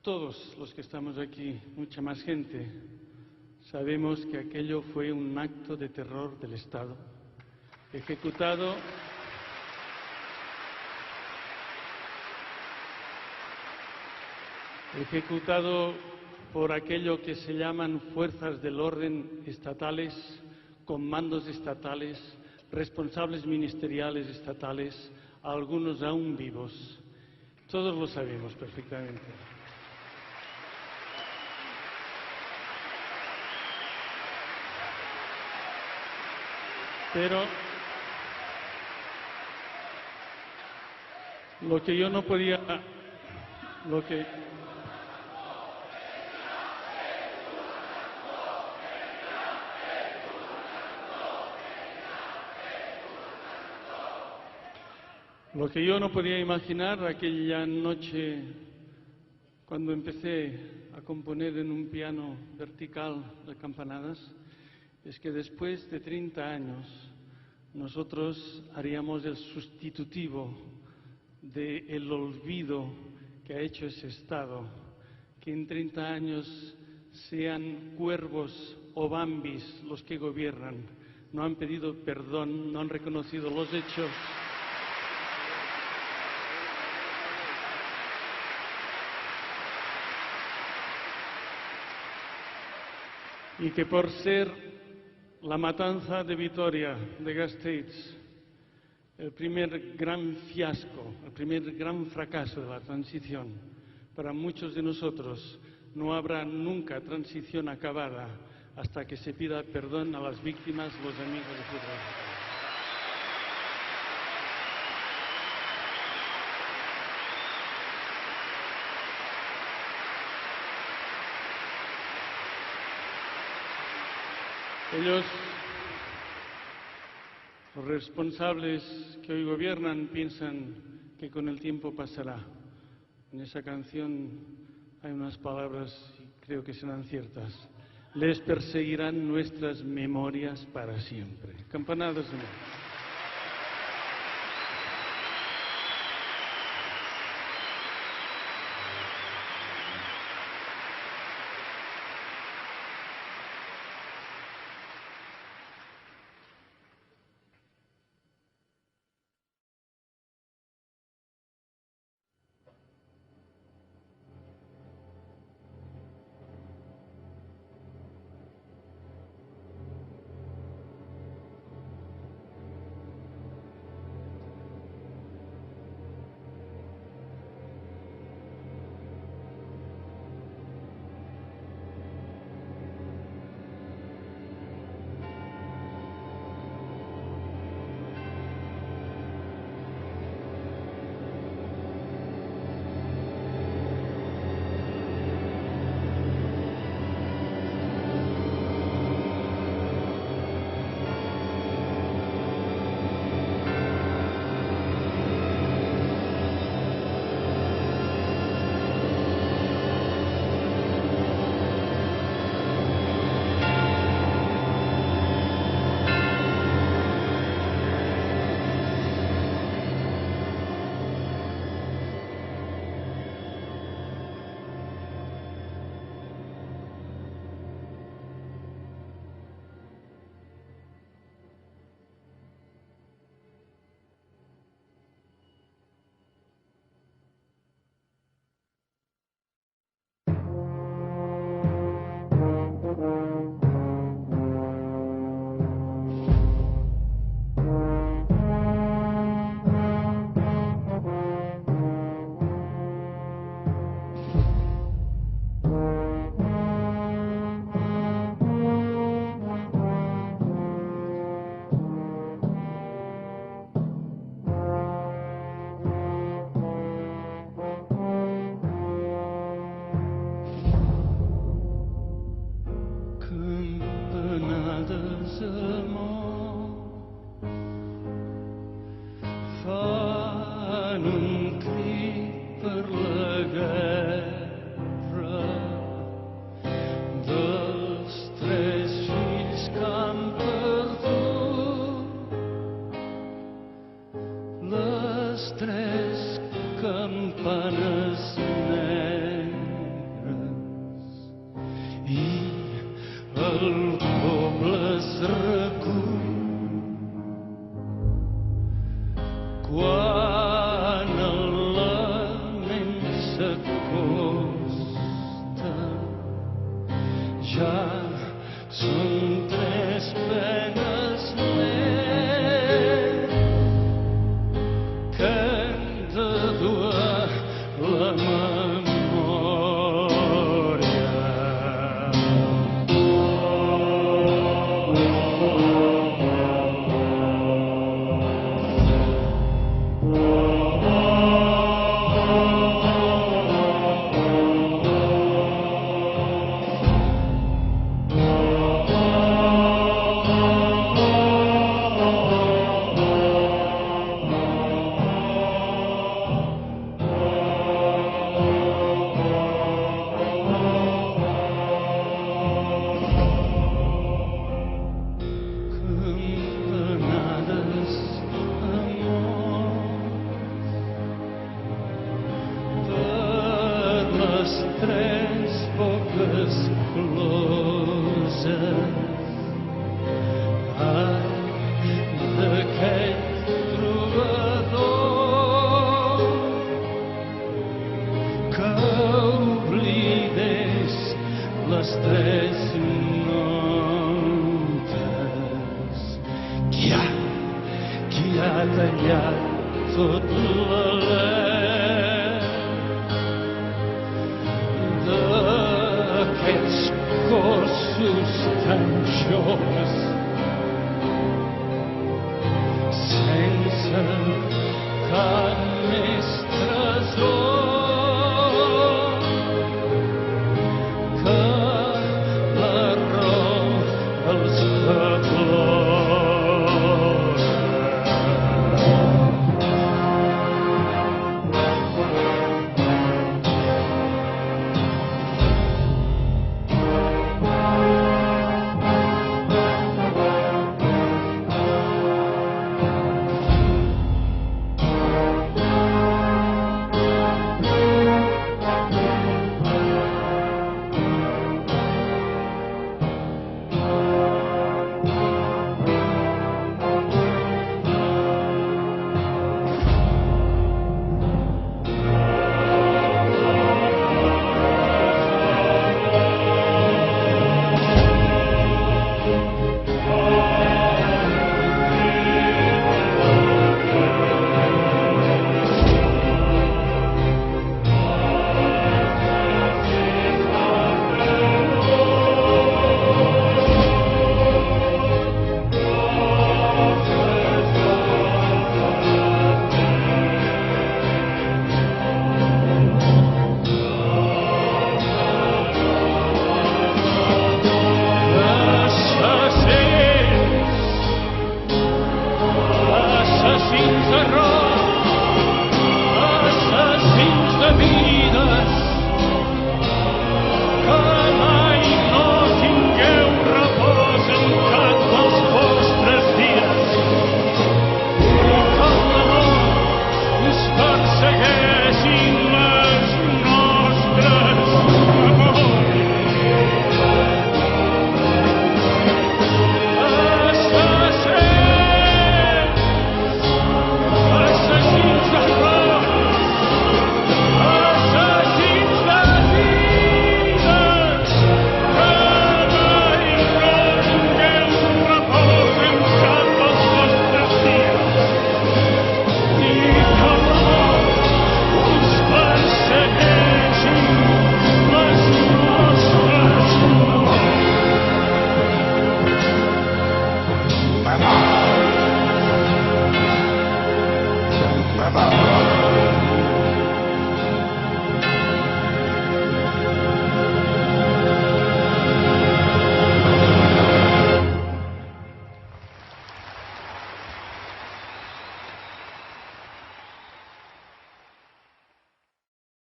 Todos los que estamos aquí, mucha más gente, sabemos que aquello fue un acto de terror del Estado, ejecutado por aquello que se llaman fuerzas del orden estatales, comandos estatales, responsables ministeriales estatales, algunos aún vivos. Todos lo sabemos perfectamente. Pero lo que yo no podía, lo que yo no podía imaginar aquella noche cuando empecé a componer en un piano vertical de campanadas es que después de 30 años nosotros haríamos el sustitutivo del olvido que ha hecho ese Estado, que en 30 años sean cuervos o bambis los que gobiernan, no han pedido perdón, no han reconocido los hechos. Y que por ser la matanza de Vitoria, de Gasteiz, el primer gran fiasco, el primer gran fracaso de la transición, para muchos de nosotros no habrá nunca transición acabada hasta que se pida perdón a las víctimas, los amigos de Fútbol. Ellos, los responsables que hoy gobiernan, piensan que con el tiempo pasará. En esa canción hay unas palabras, y creo que serán ciertas. Les perseguirán nuestras memorias para siempre. Campanadas de nuevo. Les tres campanes negres s'acosta. Ja són 3 penes més que hem de dur a la memòria. Tres boques closes, ai, d'aquell trobador que oblidés les 3 notes. Qui ha tallat tot